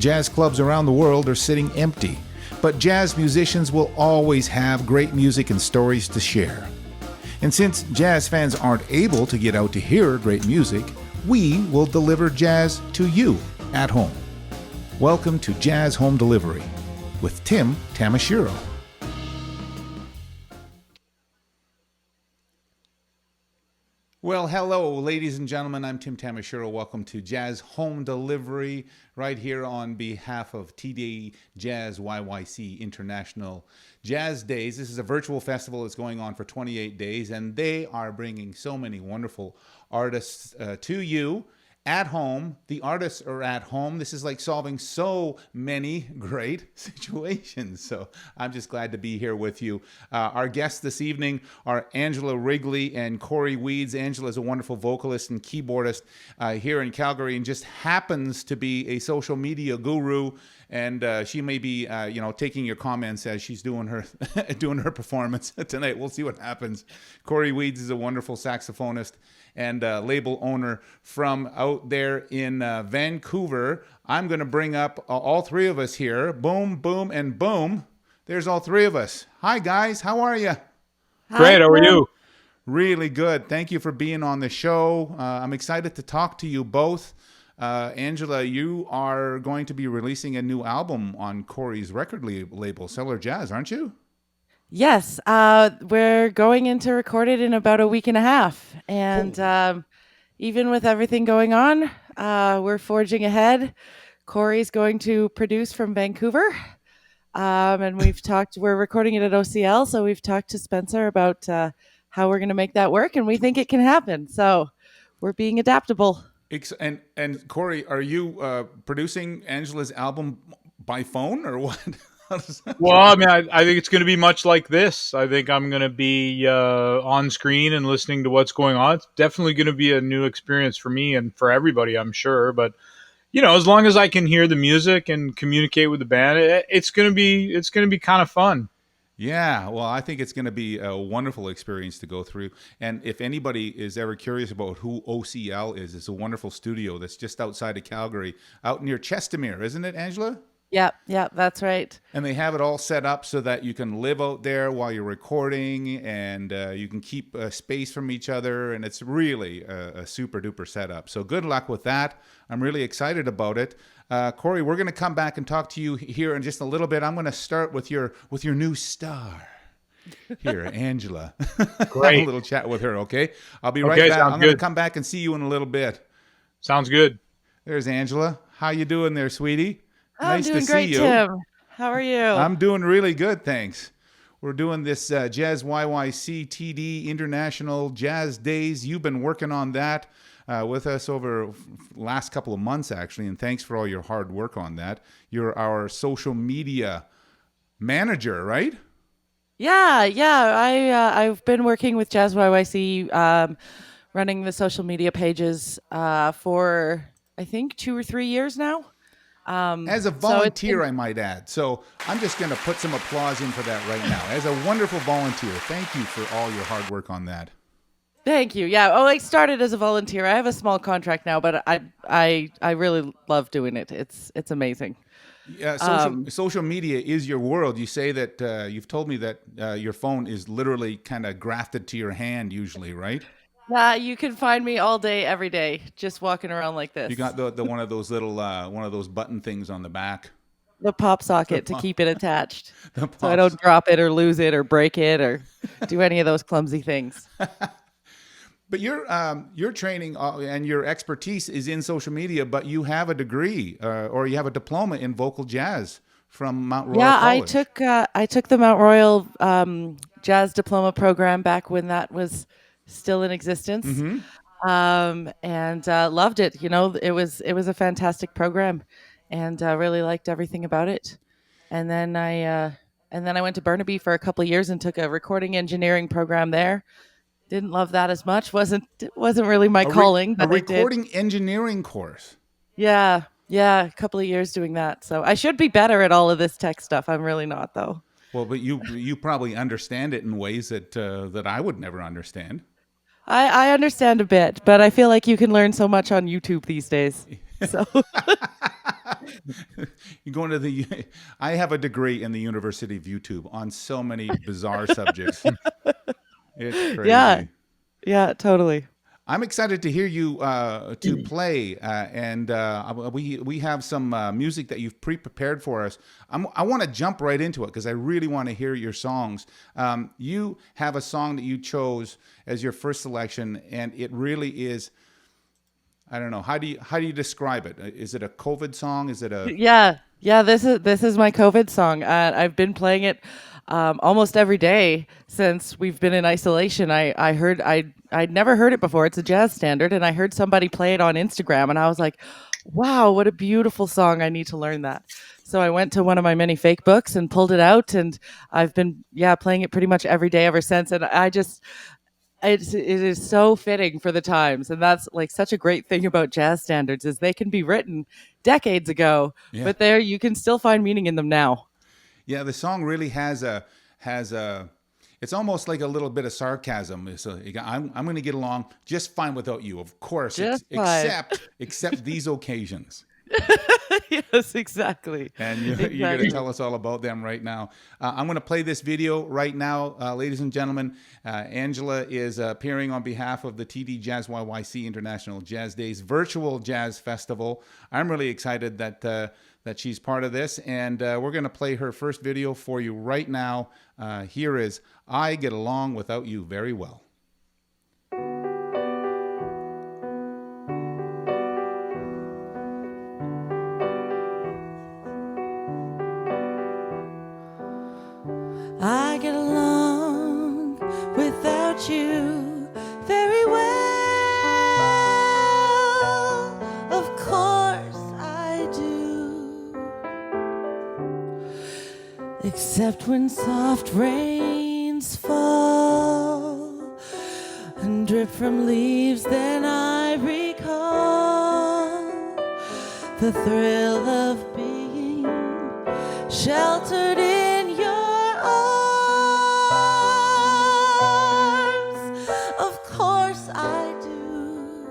Jazz clubs around the world are sitting empty, but jazz musicians will always have great music and stories to share. And since jazz fans aren't able to get out to hear great music, we will deliver jazz to you at home. Welcome to Jazz Home Delivery with Tim Tamashiro. Well, hello, ladies and gentlemen. I'm Tim Tamashiro. Welcome to Jazz Home Delivery right here on behalf of TD JazzYYC International Jazz Days. This is a virtual festival that's going on for 28 days, and they are bringing so many wonderful artists to you at home. The artists are at home. This is like solving so many great situations. So I'm just glad to be here with you. Our guests this evening are Angela Wrigley and Cory Weeds. Angela is a wonderful vocalist and keyboardist here in Calgary and just happens to be a social media guru. And she may be, taking your comments as she's doing her doing her performance tonight. We'll see what happens. Cory Weeds is a wonderful saxophonist and label owner from out there in Vancouver. I'm going to bring up all three of us here. Boom, boom, and boom. There's all three of us. Hi, guys. How are you? Great. How are you? Really good. Thank you for being on the show. I'm excited to talk to you both. Angela, you are going to be releasing a new album on Cory's record label, Cellar Jazz, aren't you? Yes, we're going in to record it in about a week and a half. And even with everything going on, we're forging ahead. Cory's going to produce from Vancouver. And we're recording it at OCL. So we've talked to Spencer about how we're going to make that work. And we think it can happen. So we're being adaptable. And Cory, are you producing Angela's album by phone or what? Well, I mean, I think it's going to be much like this. I think I'm going to be on screen and listening to what's going on. It's definitely going to be a new experience for me and for everybody, I'm sure. But as long as I can hear the music and communicate with the band, it's going to be kind of fun. Yeah, well, I think it's going to be a wonderful experience to go through. And if anybody is ever curious about who OCL is, it's a wonderful studio that's just outside of Calgary, out near Chestermere, isn't it, Angela? Yeah, that's right. And they have it all set up so that you can live out there while you're recording, and you can keep space from each other, and it's really a super duper setup. So good luck with that. I'm really excited about it. Cory, we're going to come back and talk to you here in just a little bit. I'm going to start with your new star here, Angela. Great. Have a little chat with her, okay? I'll be right back. I'm going to come back and see you in a little bit. Sounds good. There's Angela. How you doing there, sweetie? Nice to see you. Tim. How are you? I'm doing really good, thanks. We're doing this JazzYYC TD International Jazz Days. You've been working on that with us over the last couple of months, actually, and thanks for all your hard work on that. You're our social media manager, right? Yeah. I've been working with JazzYYC, running the social media pages for, I think, 2 or 3 years now. As a volunteer, I might add. So I'm just going to put some applause in for that right now. As a wonderful volunteer, thank you for all your hard work on that. Thank you. Yeah. Oh, I started as a volunteer. I have a small contract now, but I really love doing it. It's amazing. Yeah. Social media is your world. You say that you've told me that your phone is literally kind of grafted to your hand usually, right? Yeah, you can find me all day, every day, just walking around like this. You got the one of those little one of those button things on the back. The pop socket to keep it attached, so I don't drop it or lose it or break it or do any of those clumsy things. But your training and your expertise is in social media, but you have a degree or you have a diploma in vocal jazz from Mount Royal College. I took the Mount Royal Jazz Diploma program back when that was still in existence, and loved it. It was a fantastic program, and really liked everything about it. And then I went to Burnaby for a couple of years and took a recording engineering program there. Didn't love that as much. Wasn't really my calling. But a recording engineering course. Yeah, a couple of years doing that. So I should be better at all of this tech stuff. I'm really not, though. Well, but you probably understand it in ways that I would never understand. I understand a bit, but I feel like you can learn so much on YouTube these days. So You go into the. I have a degree in the University of YouTube on so many bizarre subjects. It's Yeah, crazy. yeah, totally. I'm excited to hear you to play, and we have some music that you've pre-prepared for us. I want to jump right into it because I really want to hear your songs. You have a song that you chose as your first selection, and it really is. I don't know. How do you describe it? Is it a COVID song? Is it a Yeah, yeah. This is my COVID song. I've been playing it almost every day since we've been in isolation. I'd never heard it before. It's a jazz standard, and I heard somebody play it on Instagram, and I was like, "Wow, what a beautiful song! I need to learn that." So I went to one of my many fake books and pulled it out, and I've been playing it pretty much every day ever since. And it is so fitting for the times, and that's like such a great thing about jazz standards is they can be written decades ago, yeah? but there you can still find meaning in them now. Yeah, the song really has a. It's almost like a little bit of sarcasm. So I'm going to get along just fine without you, of course, Just fine. except these occasions. Yes, exactly. And you're going to Exactly. tell us all about them right now. I'm going to play this video right now, ladies and gentlemen. Angela is appearing on behalf of the TD JazzYYC International Jazz Days Virtual Jazz Festival. I'm really excited that she's part of this, and we're going to play her first video for you right now. Here is "I Get Along Without You Very Well." I get along without you very well. Of course I do. Except when soft rains fall and drip from leaves, then I recall the thrill of being sheltered in your arms. Of course I do.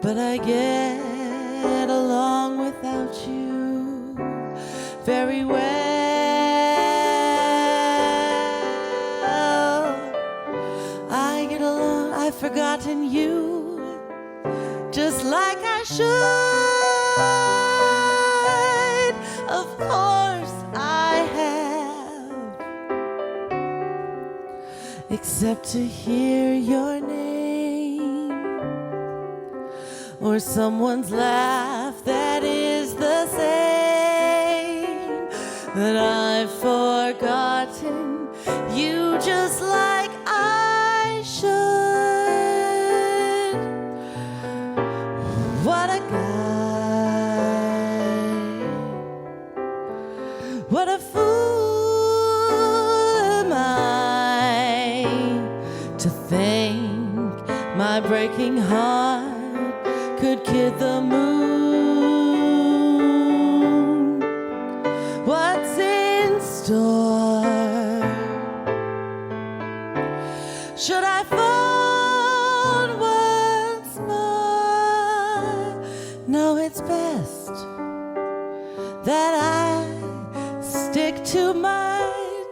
But I get along without you very well. I get along, I've forgotten you just like I should. Of course I have, except to hear your name or someone's laugh that is the same. That I've forgotten you just like I should. What a guy. What a fool am I to think my breaking heart could kid the moon. What's in store? Should I fall once more? No, it's best that I stick to my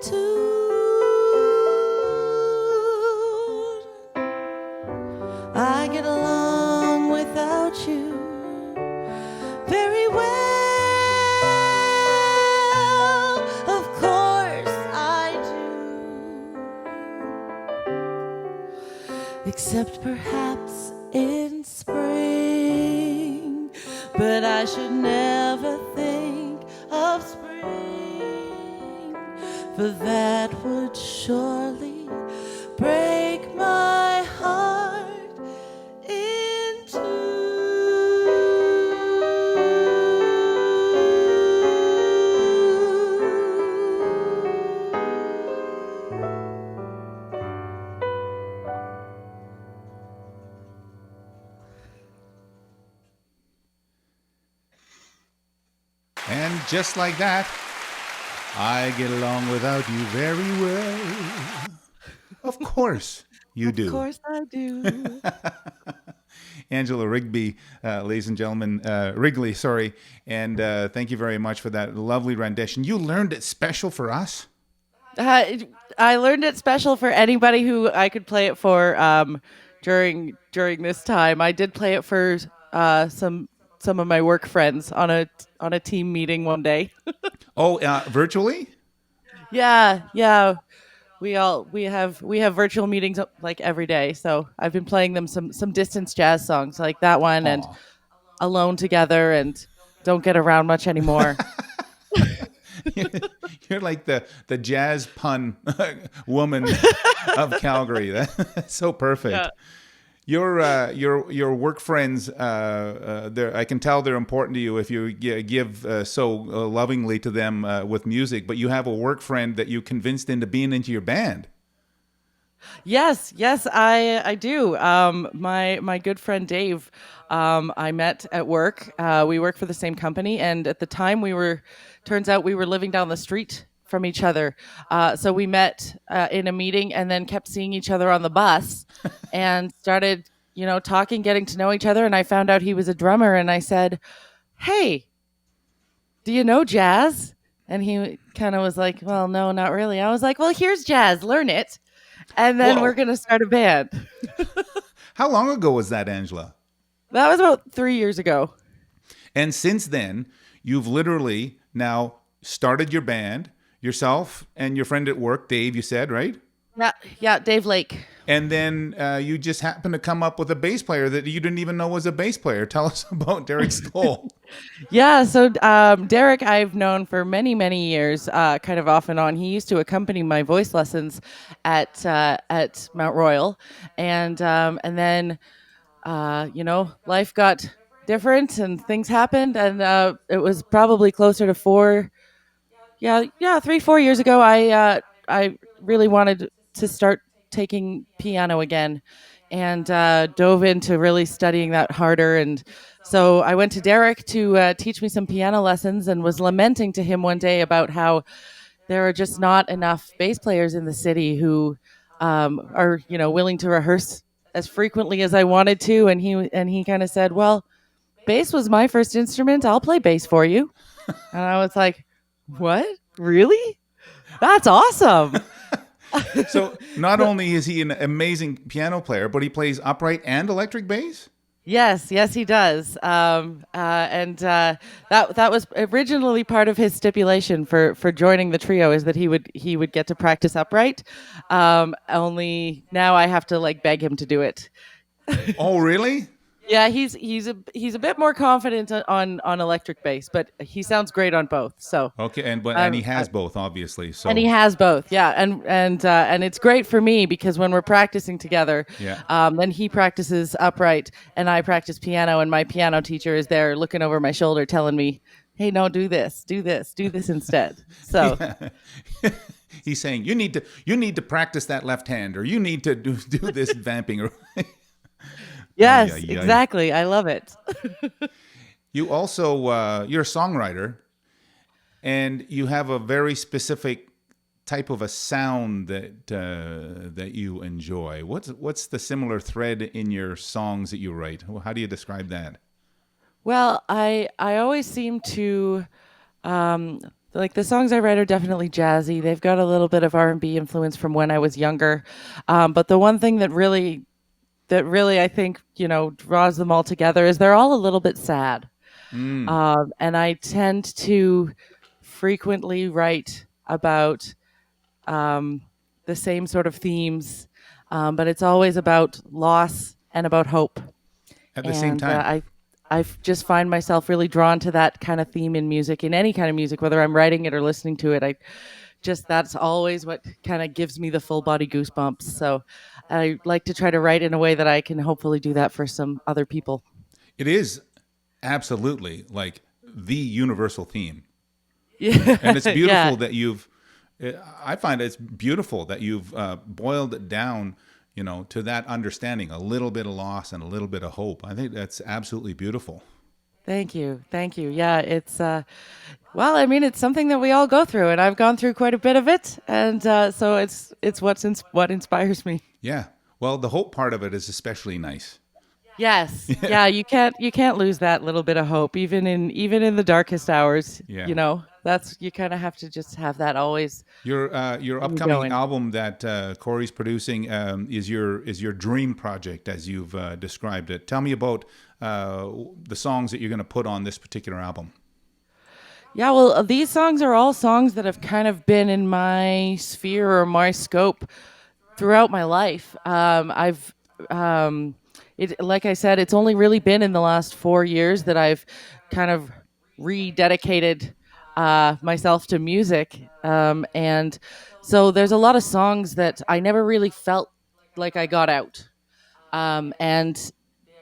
tune. I get along without you very well. Of course I do. Except perhaps in spring. But I should never think of spring, for that would surely break my heart in two. And just like that, I get along without you very well. Of course you do. Of course I do. Angela Wrigley, ladies and gentlemen, Wrigley, sorry. And thank you very much for that lovely rendition. You learned it special for us? I learned it special for anybody who I could play it for during this time. I did play it for some of my work friends on a team meeting one day. Oh, virtually? Yeah. We have virtual meetings like every day. So I've been playing them some distance jazz songs like that one and Alone Together and Don't Get Around Much Anymore. You're like the jazz pun woman of Calgary. That's so perfect. Yeah. Your work friends, I can tell they're important to you if you give so lovingly to them with music. But you have a work friend that you convinced into being into your band. Yes, I do. My good friend Dave, I met at work. We work for the same company, and at the time turns out we were living down the street from each other. So we met in a meeting and then kept seeing each other on the bus and started, talking, getting to know each other. And I found out he was a drummer, and I said, "Hey, do you know jazz?" And he kind of was like, "Well, no, not really." I was like, "Well, here's jazz, learn it. And then we're going to start a band." How long ago was that, Angela? That was about 3 years ago. And since then, you've literally now started your band, yourself and your friend at work, Dave, you said, right? Yeah, Dave Lake. And then you just happened to come up with a bass player that you didn't even know was a bass player. Tell us about Derek Stoll. Yeah, so Derek I've known for many, many years, kind of off and on. He used to accompany my voice lessons at Mount Royal. And then, life got different and things happened. And it was probably closer to 4 years ago. I really wanted to start taking piano again and dove into really studying that harder. And so I went to Derek to teach me some piano lessons and was lamenting to him one day about how there are just not enough bass players in the city who are, willing to rehearse as frequently as I wanted to. And he kind of said, "Well, bass was my first instrument. I'll play bass for you." And I was like, "What? Really? That's awesome." So not only is he an amazing piano player, but he plays upright and electric bass? Yes, he does. That was originally part of his stipulation for joining the trio, is that he would get to practice upright. Only now I have to beg him to do it. Oh, really? Yeah, he's a bit more confident on electric bass, but he sounds great on both. So okay, and he has both, obviously. So and he has both, yeah, and it's great for me because when we're practicing together, then he practices upright and I practice piano, and my piano teacher is there looking over my shoulder, telling me, "Hey, no, do this instead." So. He's saying you need to practice that left hand, or you need to do this vamping. Yes, exactly. I love it. You also, you're a songwriter, and you have a very specific type of a sound that you enjoy. What's the similar thread in your songs that you write? How do you describe that? Well, I always seem to, the songs I write are definitely jazzy. They've got a little bit of R&B influence from when I was younger. But the one thing that really I think, draws them all together is they're all a little bit sad. And I tend to frequently write about the same sort of themes, but it's always about loss and about hope. At the same time. I just find myself really drawn to that kind of theme in music, in any kind of music, whether I'm writing it or listening to it. That's always what kind of gives me the full body goosebumps. So I like to try to write in a way that I can hopefully do that for some other people. It is absolutely like the universal theme. Yeah. And it's beautiful that I find it's beautiful that you've boiled it down, to that understanding, a little bit of loss and a little bit of hope. I think that's absolutely beautiful. Thank you. Yeah, it's, it's something that we all go through, and I've gone through quite a bit of it. And so it's what inspires me. Yeah. Well, the hope part of it is especially nice. Yes. Yeah, you can't lose that little bit of hope even in the darkest hours, Yeah. That's you kind of have to just have that always Your keep you upcoming going. album that Cory's producing is your dream project, as you've described it. Tell me about the songs that you're going to put on this particular album. Yeah, well, these songs are all songs that have kind of been in my sphere or my scope throughout my life. It like I said, it's only really been in the last 4 years that I've kind of rededicated myself to music, and so there's a lot of songs that I never really felt like I got out, and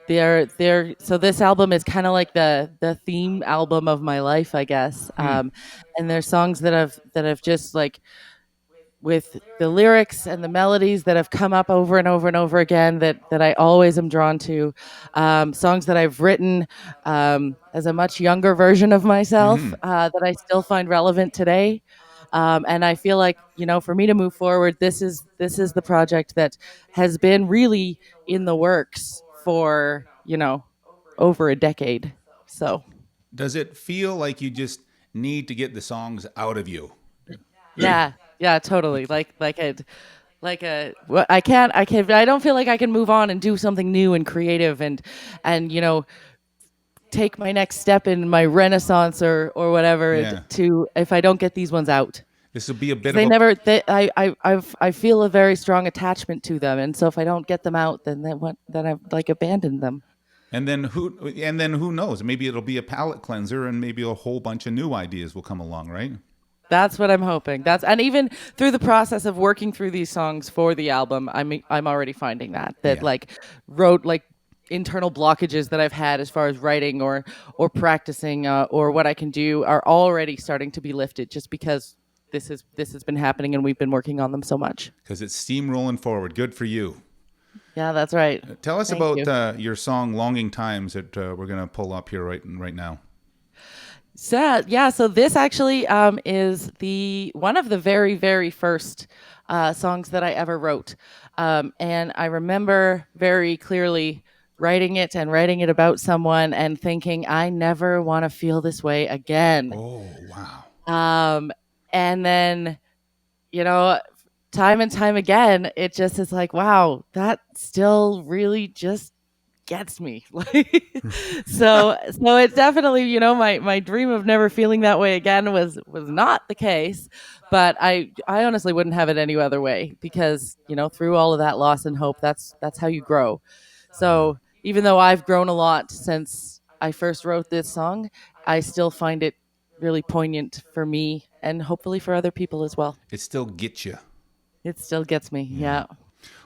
so this album is kind of like the theme album of my life, I guess. And there's songs that have just like with the lyrics and the melodies that have come up over and over and over again that I always am drawn to. Songs that I've written as a much younger version of myself that I still find relevant today. And I feel like, for me to move forward, this is the project that has been really in the works for over a decade. So Does it feel like you just need to get the songs out of you? yeah, yeah, totally. I don't feel like I can move on and do something new and creative and take my next step in my renaissance or whatever Yeah. to if I don't get these ones out. This will be a bit Because of they a never I feel a very strong attachment to them, and so if I don't get them out, then I've like abandoned them. and then who knows? Maybe it'll be a palate cleanser, and maybe a whole bunch of new ideas will come along, right? That's what I'm hoping. And even through the process of working through these songs for the album, I'm already finding that Yeah. like wrote like internal blockages that I've had as far as writing or practicing or what I can do are already starting to be lifted just because this has been happening and we've been working on them so much. Because it's steamrolling forward. Good for you. Yeah, that's right. Tell us Thank about you. your song "Longing Times" that we're going to pull up here right now. So yeah, so this actually is the one of the very very first songs that I ever wrote, and I remember very clearly writing it about someone and thinking I never want to feel this way again. Oh, wow. Um, and then you know, time and time again, it just is like, wow, that still really just gets me. Like, so it's definitely, my dream of never feeling that way again was not the case, but I honestly wouldn't have it any other way because, through all of that loss and hope, that's how you grow. So even though I've grown a lot since I first wrote this song, I still find it really poignant for me and hopefully for other people as well. It still gets you. It still gets me. Yeah.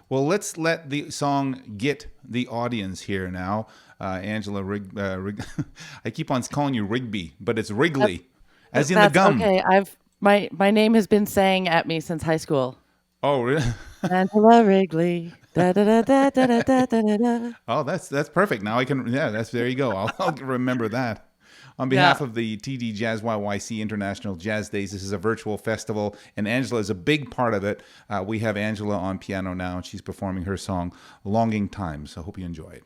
Well, let's let the song get the audience here now. Angela I keep on calling you Rigby, but it's Wrigley, as in the That's gum. okay. My name has been sang at me since high school. Oh, really? Angela Wrigley. Da, da, da, da, da, da, da, da, da. Oh, that's perfect. Now I can. Yeah, there you go. I'll remember that. On Yeah. behalf of the TD JazzYYC International Jazz Days, this is a virtual festival, and Angela is a big part of it. We have Angela on piano now, and she's performing her song "Longing Times." So I hope you enjoy it.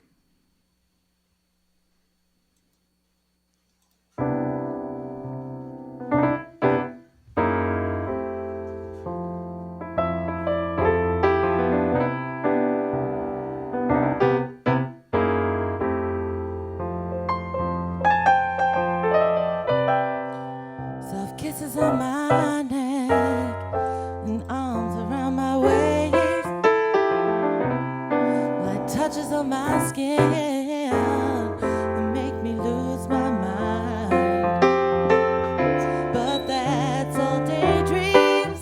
Soft kisses on my neck and arms around my waist, light touches on my skin that make me lose my mind. But that's all daydreams,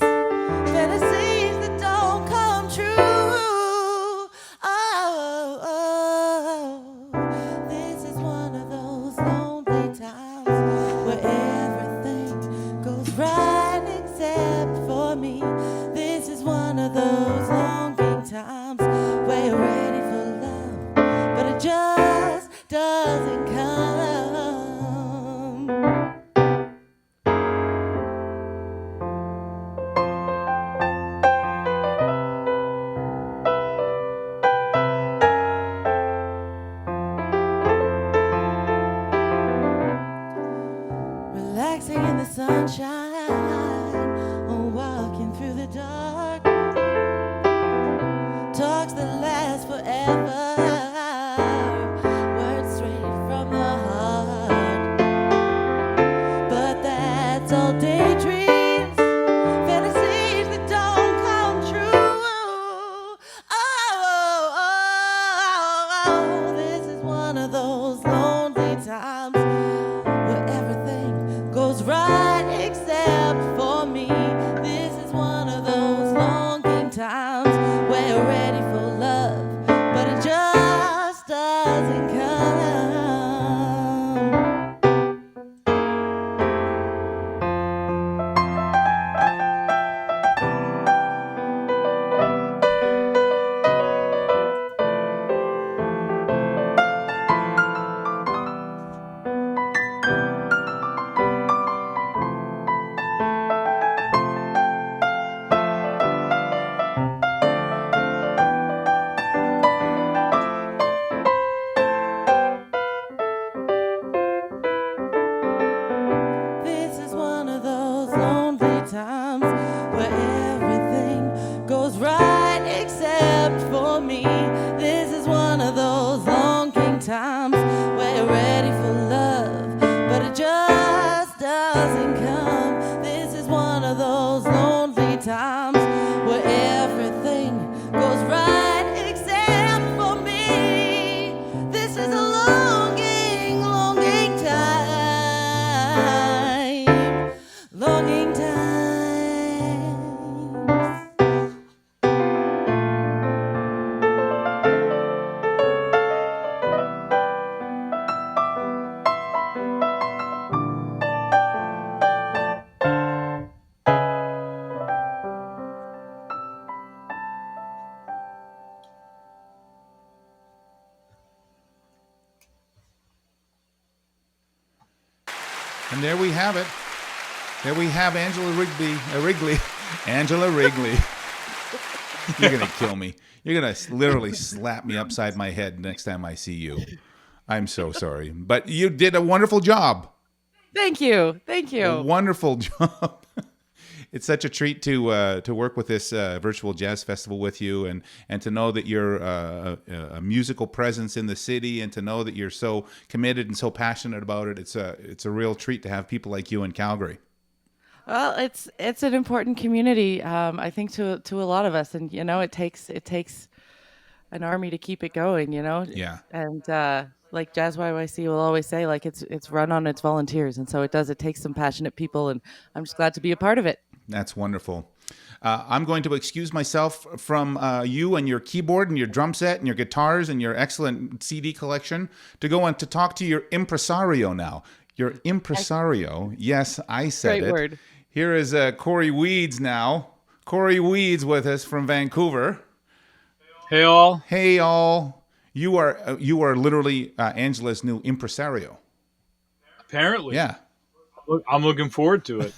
fantasies that don't come true. This is one of those lonely times where everything goes right except for me. This is one of those longing times where you're ready for love, but it just doesn't come. where everything goes right except for me. This is one of those longing times where you're ready for love, but it just doesn't come. This is one of those lonely times where everything goes right except for me. This is a longing, longing time. Longing times. And there we have it. There we have Angela Wrigley. Angela Wrigley. You're going to kill me. You're going to literally slap me upside my head next time I see you. I'm so sorry. But you did a wonderful job. Thank you. Thank you. A wonderful job. It's such a treat to work with this virtual jazz festival with you, and to know that you're a musical presence in the city, and to know that you're so committed and so passionate about it. It's a real treat to have people like you in Calgary. Well, it's an important community, I think, to a lot of us, and it takes an army to keep it going, Yeah. And like JazzYYC will always say, like it's run on its volunteers, and so it takes some passionate people, and I'm just glad to be a part of it. That's wonderful. I'm going to excuse myself from you and your keyboard and your drum set and your guitars and your excellent CD collection to go on to talk to your impresario now. Your impresario. Yes, I said Great it. word. Here is Cory Weeds now. Cory Weeds with us from Vancouver. Hey all. Hey all. You are literally Angela's new impresario. Apparently. Yeah. I'm looking forward to it.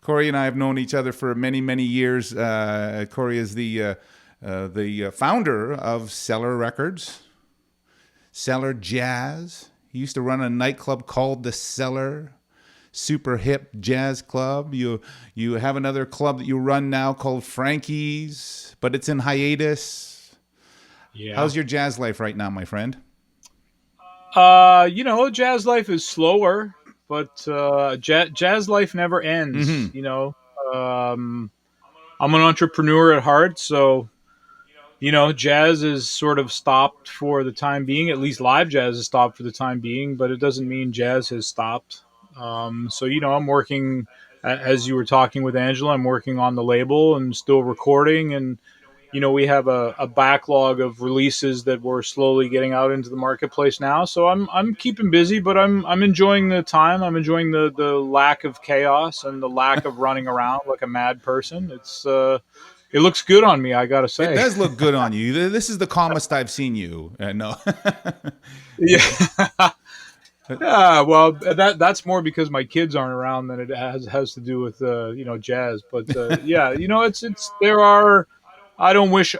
Cory and I have known each other for many, many years. Cory is the founder of Cellar Records, Cellar Jazz. He used to run a nightclub called the Cellar, super hip jazz club. You have another club that you run now called Frankie's, but it's in hiatus. Yeah. How's your jazz life right now, my friend? Jazz life is slower, but jazz life never ends. Mm-hmm. I'm an entrepreneur at heart, so jazz is sort of stopped for the time being. At least live jazz is stopped for the time being, but it doesn't mean jazz has stopped. I'm working, as you were talking with Angela, I'm working on the label and still recording, and we have a backlog of releases that we're slowly getting out into the marketplace now. So I'm keeping busy, but I'm enjoying the time. I'm enjoying the lack of chaos and the lack of running around like a mad person. It looks good on me, I gotta say. It does look good on you. This is the calmest I've seen you. No. Yeah. Yeah, well, that's more because my kids aren't around than it has to do with jazz. But yeah, I don't wish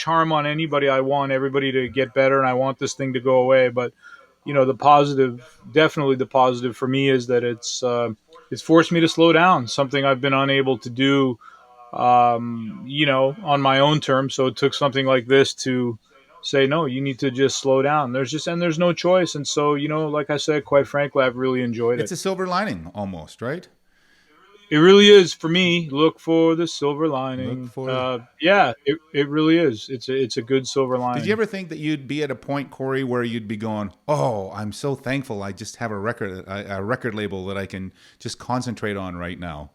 harm on anybody. I want everybody to get better, and I want this thing to go away. But the positive for me is that it's forced me to slow down, something I've been unable to do, on my own terms. So it took something like this to say, no, you need to just slow down. There's no choice. And so, like I said, quite frankly, I've really enjoyed it. It's a silver lining almost, right? It really is for me. Look for the silver lining. Yeah, it really is. It's a good silver lining. Did you ever think that you'd be at a point, Cory, where you'd be going, "Oh, I'm so thankful. I just have a record label that I can just concentrate on right now."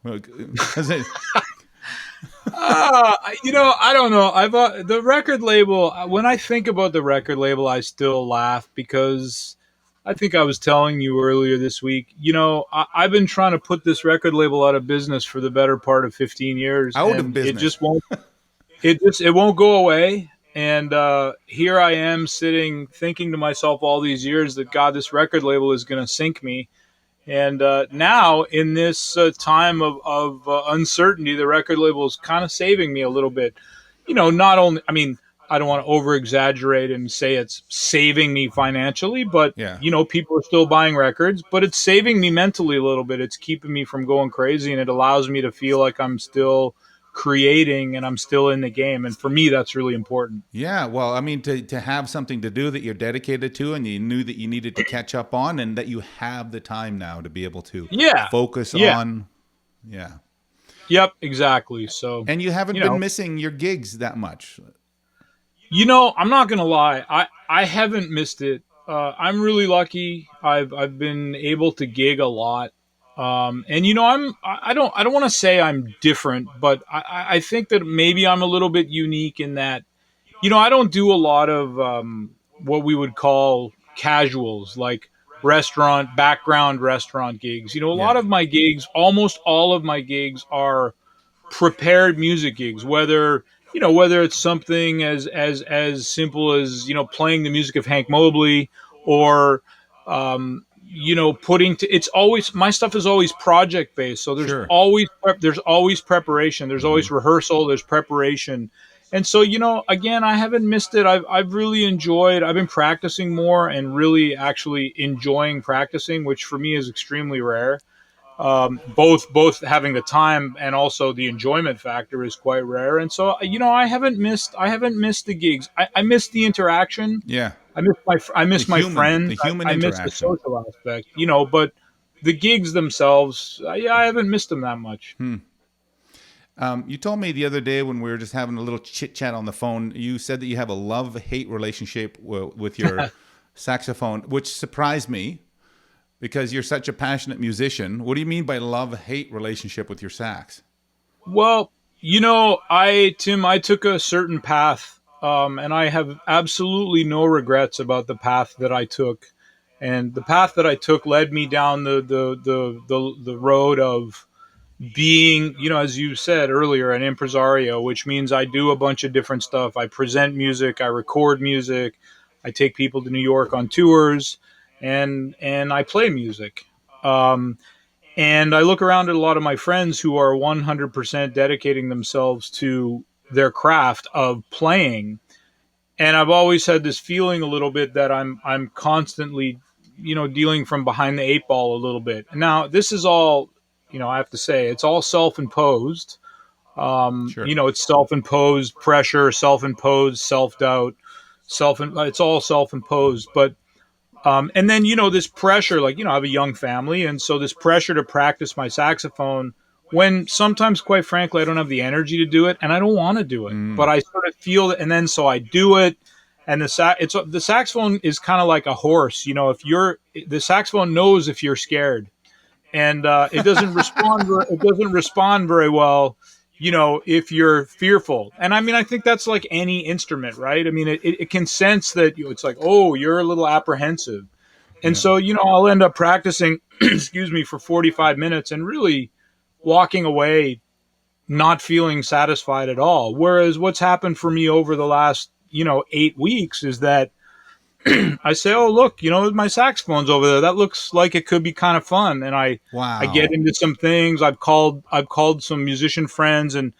I don't know. The record label. When I think about the record label, I still laugh because I think I was telling you earlier this week. I've been trying to put this record label out of business for the better part of 15 years. Out of business. It just won't. It won't go away. And here I am sitting, thinking to myself all these years that God, this record label is going to sink me. And now, in this time of uncertainty, the record label is kind of saving me a little bit. Not only, to over exaggerate and say it's saving me financially, but Yeah. people are still buying records, but it's saving me mentally a little bit. It's keeping me from going crazy, and it allows me to feel like I'm still creating and I'm still in the game. And for me, that's really important. Yeah, well, I mean, to have something to do that you're dedicated to, and you knew that you needed to catch up on, and that you have the time now to be able to Yeah. focus Yeah. on. Yeah. Yep, exactly. So, And you haven't been missing your gigs that much. I'm not gonna lie. I haven't missed it. I'm really lucky. I've been able to gig a lot. And I don't want to say I'm different, but I think that maybe I'm a little bit unique in that, I don't do a lot of what we would call casuals, like background restaurant gigs. A Yeah. lot of my gigs, almost all of my gigs are prepared music gigs, whether it's something as simple as playing the music of Hank Mobley, or putting to it's always my stuff is always project based, so there's Sure. always preparation, there's always rehearsal, there's preparation. And so, again, I haven't missed it. I've really enjoyed. I've been practicing more and really actually enjoying practicing, which for me is extremely rare. Both having the time and also the enjoyment factor is quite rare. And so, I haven't missed the gigs. I miss the interaction. Yeah. I miss my friends. The human I miss the interaction. social aspect, but the gigs themselves, I haven't missed them that much. You told me the other day when we were just having a little chit chat on the phone, you said that you have a love-hate relationship with your saxophone, which surprised me because you're such a passionate musician. What do you mean by love-hate relationship with your sax? Well, Tim, I took a certain path, and I have absolutely no regrets about the path that I took. And the path that I took led me down the road of being, as you said earlier, an impresario, which means I do a bunch of different stuff. I present music, I record music, I take people to New York on tours, and I play music. And I look around at a lot of my friends who are 100% dedicating themselves to their craft of playing. And I've always had this feeling a little bit that I'm constantly, dealing from behind the eight ball a little bit. Now, this is all, I have to say, it's all self-imposed. Sure. It's self-imposed pressure, self-imposed self-doubt, it's all self-imposed. But and then, this pressure, like, I have a young family. And so this pressure to practice my saxophone when sometimes, quite frankly, I don't have the energy to do it and I don't want to do it, but I sort of feel it. And then, so I do it. And the saxophone is kind of like a horse. The saxophone knows if you're scared, and it doesn't respond very well, if you're fearful. And I mean, I think that's like any instrument, right? I mean, it can sense that it's like, oh, you're a little apprehensive. And Yeah. so, I'll end up practicing, excuse me, for 45 minutes and really walking away not feeling satisfied at all. Whereas what's happened for me over the last, 8 weeks is that I say, oh, look, my saxophone's over there. That looks like it could be kind of fun. And I Wow. get into some things. I've called some musician friends and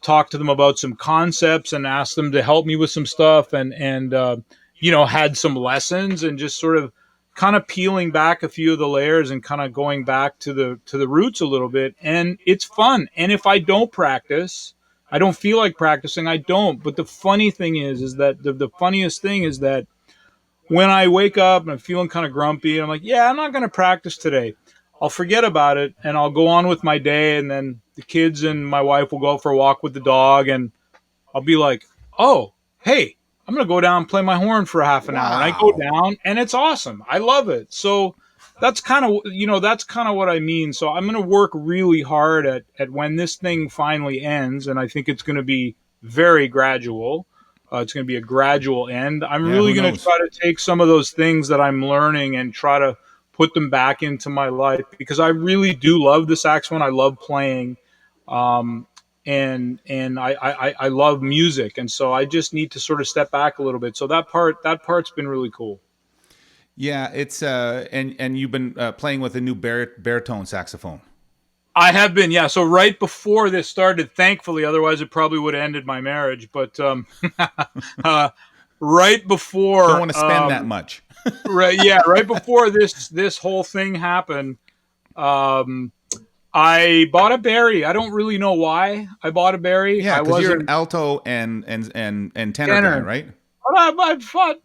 talked to them about some concepts and asked them to help me with some stuff, and had some lessons, and just sort of kind of peeling back a few of the layers and kind of going back to the roots a little bit. And it's fun. And if I don't practice, I don't feel like practicing, I don't. But the funny thing is that the funniest thing is that when I wake up and I'm feeling kind of grumpy, and I'm like, yeah, I'm not going to practice today, I'll forget about it and I'll go on with my day. And then the kids and my wife will go for a walk with the dog, and I'll be like, oh, hey, I'm going to go down and play my horn for half an hour. And I go Wow. down and it's awesome. I love it. So that's kind of what I mean. So I'm going to work really hard at when this thing finally ends. And I think it's going to be very gradual. It's going to be a gradual end. I'm Yeah, really who going to knows? try to take some of those things that I'm learning and try to put them back into my life, because I really do love the saxophone. I love playing. And I love music, and so I just need to sort of step back a little bit. So that part's been really cool. Yeah, it's and you've been playing with a new baritone saxophone. I have been, yeah. So right before this started, thankfully, otherwise it probably would have ended my marriage. But right before, Don't want to spend that much. right, yeah, right before this whole thing happened, um, I bought a Barry. I don't really know why I bought a Barry. Yeah, I because you're an wasn't alto and tenor guy, tenor. right? But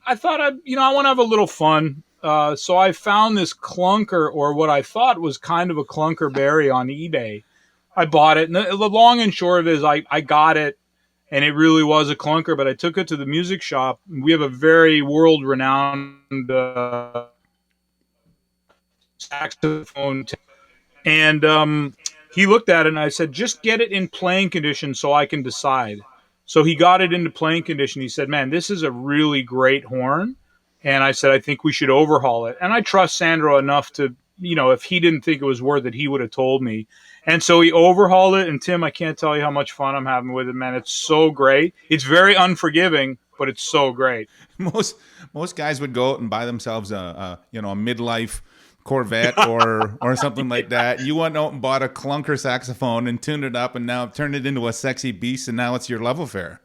I thought I want to have a little fun. So I found this clunker, or what I thought was kind of a clunker Barry on eBay. I bought it, and the long and short of it is I got it, and it really was a clunker. But I took it to the music shop. We have a very world renowned saxophone, and he looked at it, and I said, "Just get it in playing condition so I can decide." So he got it into playing condition. He said, "Man, this is a really great horn." And I said, "I think we should overhaul it." And I trust Sandro enough to, if he didn't think it was worth it, he would have told me. And so he overhauled it. And Tim, I can't tell you how much fun I'm having with it, man. It's so great. It's very unforgiving, but it's so great. Most guys would go out and buy themselves a midlife Corvette or something like that. You went out and bought a clunker saxophone and tuned it up, and now turned it into a sexy beast, and now it's your love affair.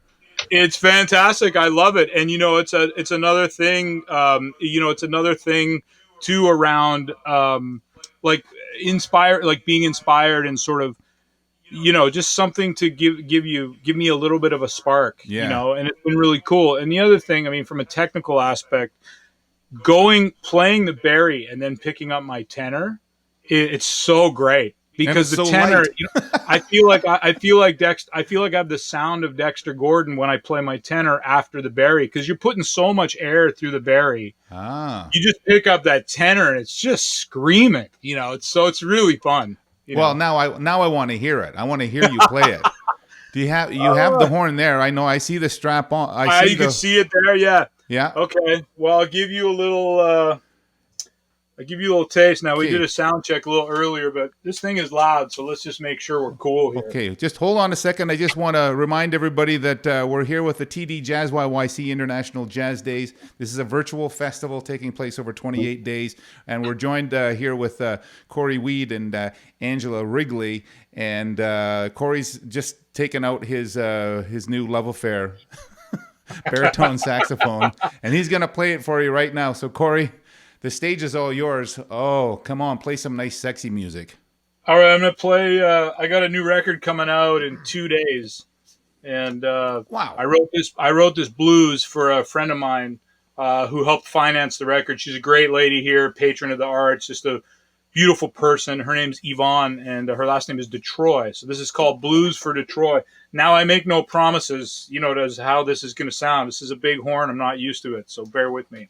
It's fantastic. I love it. And it's another thing. It's another thing too around like being inspired and sort of just something to give me a little bit of a spark. Yeah. And it's been really cool. And the other thing, I mean, from a technical aspect, playing the Barry and then picking up my tenor, it's so great. Because the so tenor, light. I feel like I have the sound of Dexter Gordon when I play my tenor after the Barry, because you're putting so much air through the Barry. You just pick up that tenor and it's just screaming. It's really fun. Well, now I want to hear it. I want to hear you play it. Do you have the horn there? I know. I see the strap on. You can see it there. Yeah. Yeah. Okay. Well, I'll give you a little. I'll give you a little taste. Now, we did a sound check a little earlier, but this thing is loud, so let's just make sure we're cool here. Okay, just hold on a second. I just want to remind everybody that we're here with the TD JazzYYC International Jazz Days. This is a virtual festival taking place over 28 days, and we're joined here with Cory Weeds and Angela Wrigley, and Cory's just taken out his new love affair, baritone saxophone, and he's going to play it for you right now. So, Cory, the stage is all yours. Oh, come on, play some nice, sexy music. All right, I'm going to play. I got a new record coming out in 2 days, and wow, I wrote this blues for a friend of mine who helped finance the record. She's a great lady here, patron of the arts, just a beautiful person. Her name's Yvonne, and her last name is Detroit. So this is called Blues for Detroit. Now, I make no promises, as how this is going to sound. This is a big horn. I'm not used to it, so bear with me.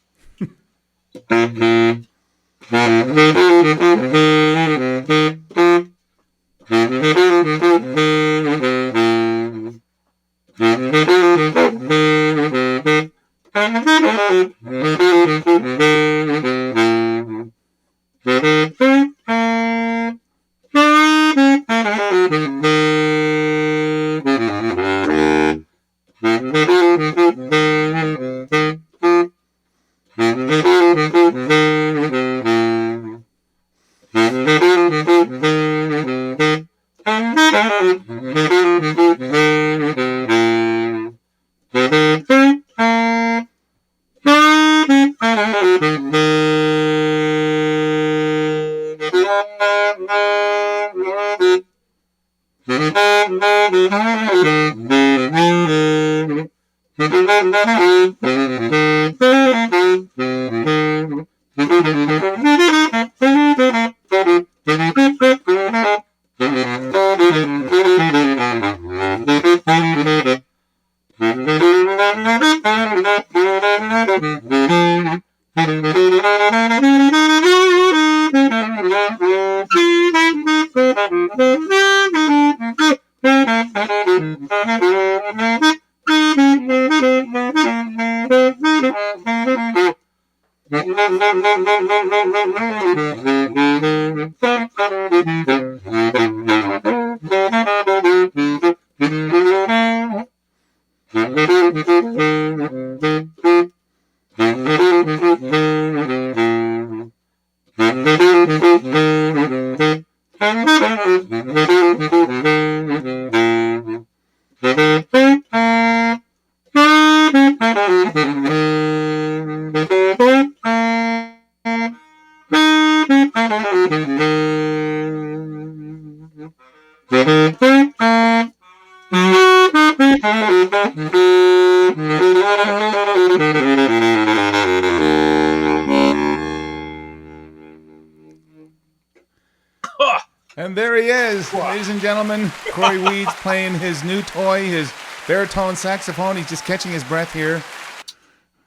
And there he is, ladies and gentlemen. Cory Weeds playing his new toy, his baritone saxophone. He's just catching his breath here.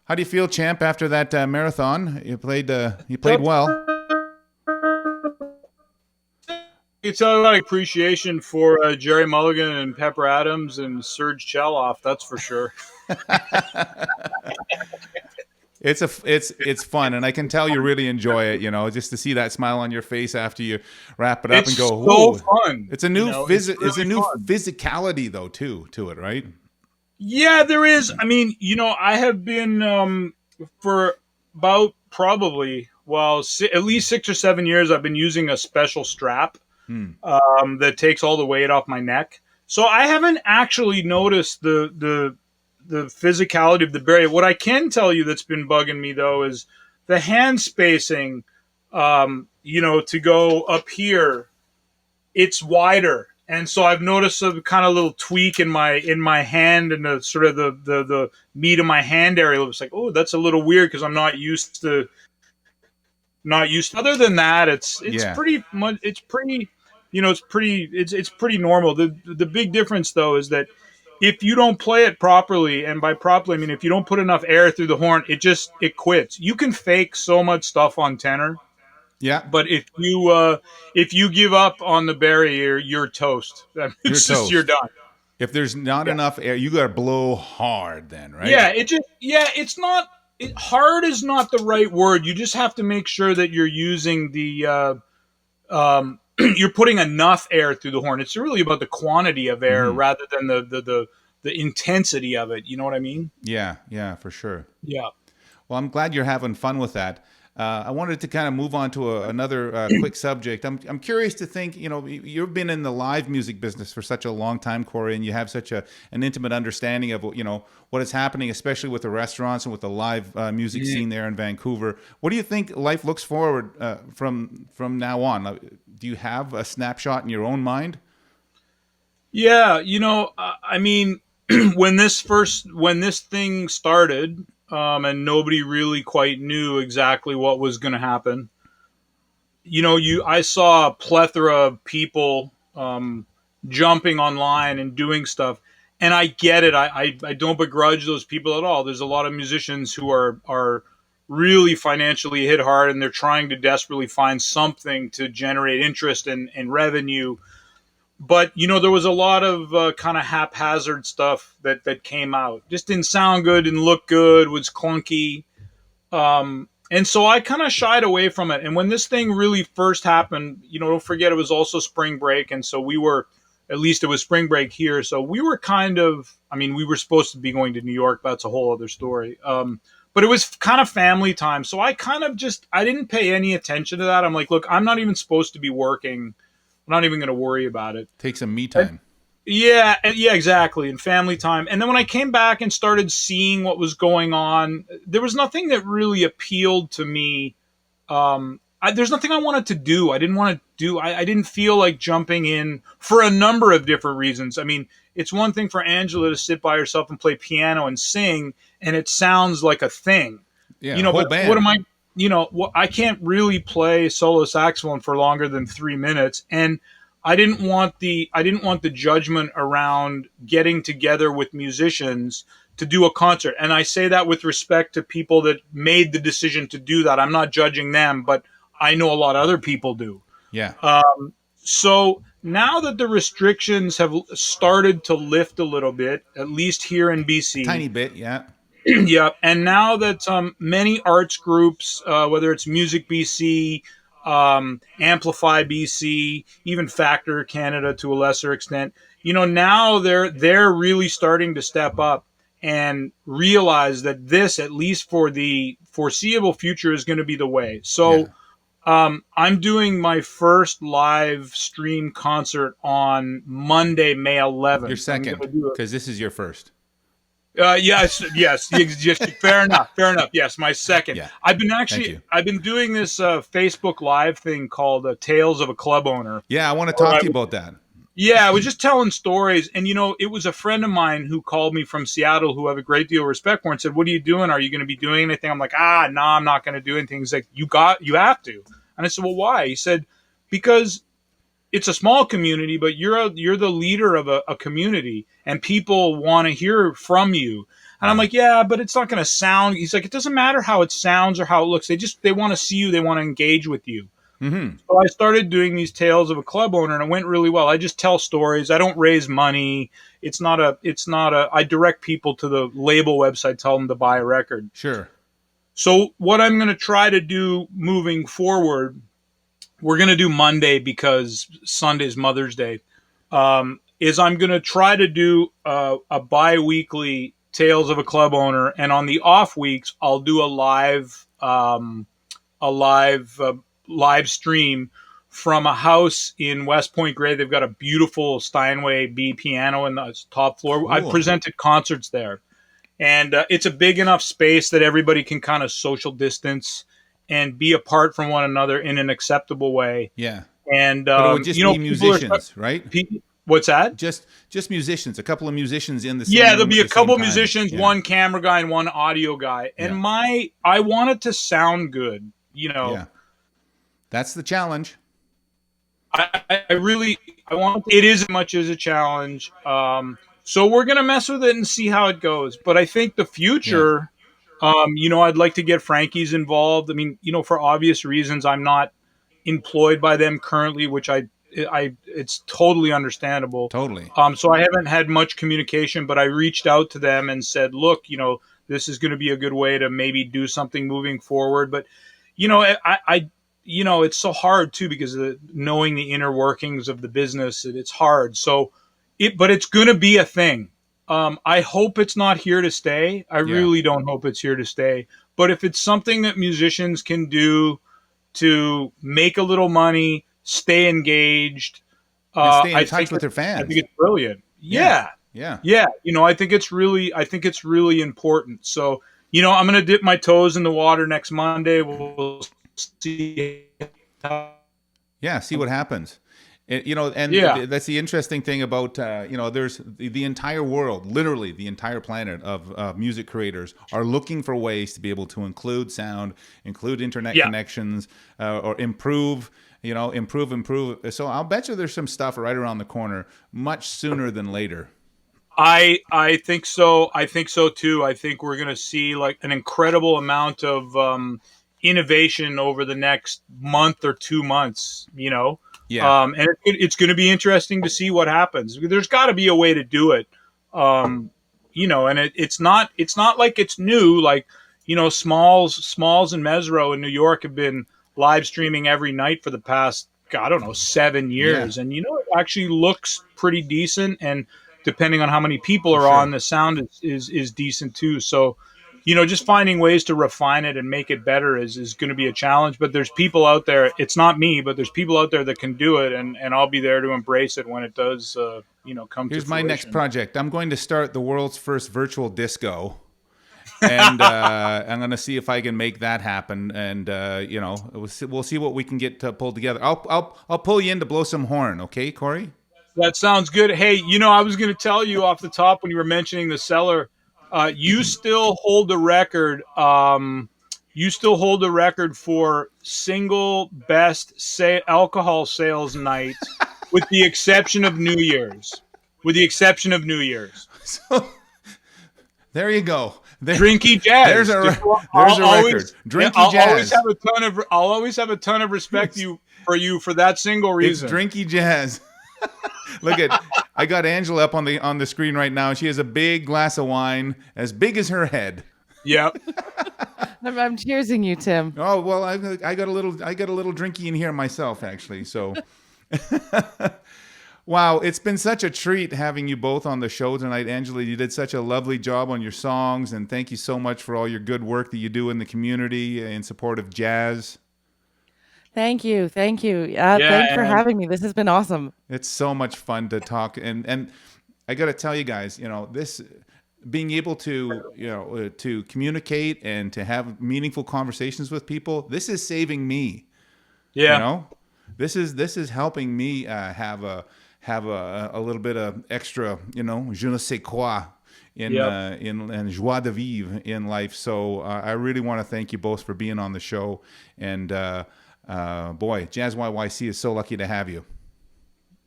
How do you feel, champ, after that marathon? You played well. It's a lot of appreciation for Jerry Mulligan and Pepper Adams and Serge Cheloff, that's for sure. It's fun, and I can tell you really enjoy it. You know, just to see that smile on your face after you wrap it up and go, "Whoa!" So fun. It's a new physicality though to it, right? Yeah, there is. I mean, I have been for about probably at least 6 or 7 years. I've been using a special strap that takes all the weight off my neck. So I haven't actually noticed the physicality of the bari. What I can tell you that's been bugging me though is the hand spacing. To go up here, it's wider, and so I've noticed a kind of little tweak in my hand and the sort of the meat of my hand area. It's like, oh, that's a little weird because I'm not used to. Other than that, it's pretty much it's pretty normal. The big difference though is that if you don't play it properly, and by properly I mean if you don't put enough air through the horn, it quits. You can fake so much stuff on tenor. Yeah. But if you give up on the barrier, you're toast. You're done. If there's not enough air, you got to blow hard then, right? Yeah, it's not hard is not the right word. You just have to make sure that you're using the you're putting enough air through the horn. It's really about the quantity of air rather than the intensity of it. You know what I mean? Yeah, for sure. Yeah. Well, I'm glad you're having fun with that. I wanted to kind of move on to another quick subject. I'm curious to think, you've been in the live music business for such a long time, Cory, and you have such an intimate understanding of, what is happening, especially with the restaurants and with the live music scene there in Vancouver. What do you think life looks forward from now on? Do you have a snapshot in your own mind? Yeah, I mean, when this thing started, and nobody really quite knew exactly what was going to happen. I saw a plethora of people jumping online and doing stuff, and I get it. I don't begrudge those people at all. There's a lot of musicians who are really financially hit hard, and they're trying to desperately find something to generate interest and revenue. But, there was a lot of kind of haphazard stuff that came out. Just didn't sound good, didn't look good, was clunky. And so I kind of shied away from it. And when this thing really first happened, don't forget it was also spring break. And so at least it was spring break here. So we were we were supposed to be going to New York. That's a whole other story. But it was kind of family time. So I kind of I didn't pay any attention to that. I'm like, look, I'm not even supposed to be working. I'm not even going to worry about it. Take some me time. Yeah, exactly. And family time. And then when I came back and started seeing what was going on, there was nothing that really appealed to me. There's nothing I wanted to do. I didn't feel like jumping in for a number of different reasons. I mean, it's one thing for Angela to sit by herself and play piano and sing, and it sounds like a thing. Yeah, but band. What am I... I can't really play solo saxophone for longer than 3 minutes. And I didn't want the judgment around getting together with musicians to do a concert. And I say that with respect to people that made the decision to do that. I'm not judging them, but I know a lot of other people do. Yeah. So now that the restrictions have started to lift a little bit, at least here in BC. Tiny bit, yeah. Yeah, and now that many arts groups, whether it's Music BC, Amplify BC, even Factor Canada to a lesser extent, now they're really starting to step up and realize that this, at least for the foreseeable future, is going to be the way. So I'm doing my first live stream concert on Monday, May 11th. Your second, because this is your first. Yes. Fair enough. Yes, my second. Yeah. I've been doing this Facebook Live thing called Tales of a Club Owner. Yeah, I want to talk to you about that. Yeah, I was just telling stories, and it was a friend of mine who called me from Seattle, who I have a great deal of respect for, and said, "What are you doing? Are you going to be doing anything?" I'm like, no, I'm not going to do anything. He's like, you have to. And I said, well, why? He said, because it's a small community, but you're the leader of a community, and people want to hear from you. And I'm like, yeah, but it's not going to sound. He's like, it doesn't matter how it sounds or how it looks. They want to see you. They want to engage with you. Mm-hmm. So I started doing these Tales of a Club Owner, and it went really well. I just tell stories. I don't raise money. I direct people to the label website, tell them to buy a record. Sure. So what I'm going to try to do moving forward, we're going to do Monday because Sunday's Mother's Day, is I'm going to try to do a bi-weekly Tales of a Club Owner, and on the off weeks, I'll do a live stream from a house in West Point Grey. They've got a beautiful Steinway B piano in the top floor. Cool. I've presented concerts there, and it's a big enough space that everybody can kind of social distance and be apart from one another in an acceptable way. Yeah. And but it would just be musicians, right? What's that? Just musicians, a couple of musicians in the same there'll be a couple of musicians, one camera guy and one audio guy. And I want it to sound good, Yeah. That's the challenge. I want it is as much as a challenge. So we're going to mess with it and see how it goes. But I think the future, I'd like to get Frankie's involved. I mean, for obvious reasons, I'm not employed by them currently, which it's totally understandable. Totally. So I haven't had much communication, but I reached out to them and said, look, this is going to be a good way to maybe do something moving forward. But, it's so hard too, because of knowing the inner workings of the business, it's hard. But it's going to be a thing. I hope it's not here to stay. I really don't hope it's here to stay. But if it's something that musicians can do to make a little money, stay engaged, and stay in touch with their fans, I think it's brilliant. Yeah. I think it's really important. So, I'm going to dip my toes in the water next Monday. We'll see. See what happens. That's the interesting thing about, there's the entire world, literally the entire planet of music creators are looking for ways to be able to include sound, include internet connections, or improve. So I'll bet you there's some stuff right around the corner much sooner than later. I think so. I think so too. I think we're going to see like an incredible amount of innovation over the next month or 2 months, And it's going to be interesting to see what happens. There's got to be a way to do it. And it's not like it's new. Like, Smalls and Mesro in New York have been live streaming every night for the past, 7 years. And, it actually looks pretty decent. And depending on how many people are on, the sound is decent too. So, just finding ways to refine it and make it better is going to be a challenge. But there's people out there. It's not me, but there's people out there that can do it, and I'll be there to embrace it when it does, come to fruition. Here's my next project. I'm going to start the world's first virtual disco, and I'm going to see if I can make that happen. And we'll see what we can get pulled together. I'll pull you in to blow some horn, okay, Cory? That sounds good. Hey, I was going to tell you off the top when you were mentioning the Cellar. You still hold the record. For single best alcohol sales night, with the exception of New Year's. So there you go. Drinky Jazz. There's a record. Drinky Jazz. I'll always have a ton of respect for that single reason. It's Drinky Jazz. Look I got Angela up on the screen right now. She has a big glass of wine as big as her head. Yep. I'm cheersing you, Tim. Oh well, I got a little drinky in here myself, actually. So, wow, it's been such a treat having you both on the show tonight, Angela. You did such a lovely job on your songs, and thank you so much for all your good work that you do in the community in support of jazz. Thank you. Thanks for having me. This has been awesome. It's so much fun to talk, and I got to tell you guys, this being able to to communicate and to have meaningful conversations with people, this is saving me. Yeah. This is helping me have a little bit of extra, je ne sais quoi in joie de vivre in life. So I really want to thank you both for being on the show, and boy, JazzYYC is so lucky to have you.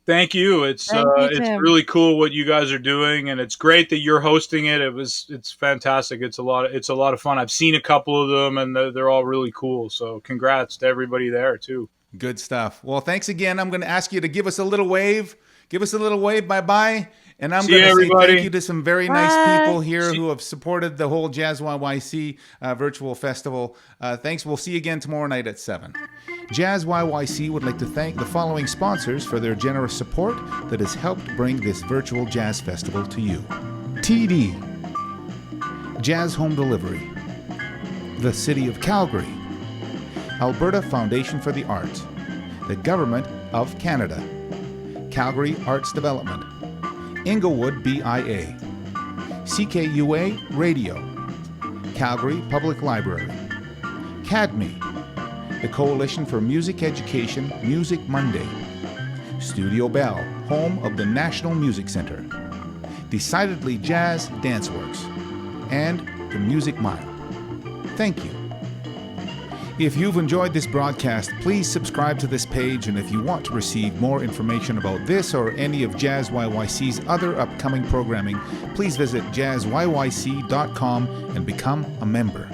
Thank you. It's really cool what you guys are doing, and it's great that you're hosting it. It's fantastic. It's a lot of fun. I've seen a couple of them, and they're all really cool. So congrats to everybody there too. Good stuff. Well, thanks again. I'm going to ask you to give us a little wave. Give us a little wave. Bye-bye. And I'm going to say thank you to some very nice people here who have supported the whole JazzYYC virtual festival. Thanks. We'll see you again tomorrow night at 7. JazzYYC would like to thank the following sponsors for their generous support that has helped bring this virtual jazz festival to you. TD, Jazz Home Delivery, the City of Calgary, Alberta Foundation for the Arts, the Government of Canada, Calgary Arts Development, Inglewood BIA, CKUA Radio, Calgary Public Library, CADME, the Coalition for Music Education, Music Monday, Studio Bell, home of the National Music Center, Decidedly Jazz Danceworks, and the Music Mile. Thank you. If you've enjoyed this broadcast, please subscribe to this page, and if you want to receive more information about this or any of JazzYYC's other upcoming programming, please visit jazzyyc.com and become a member.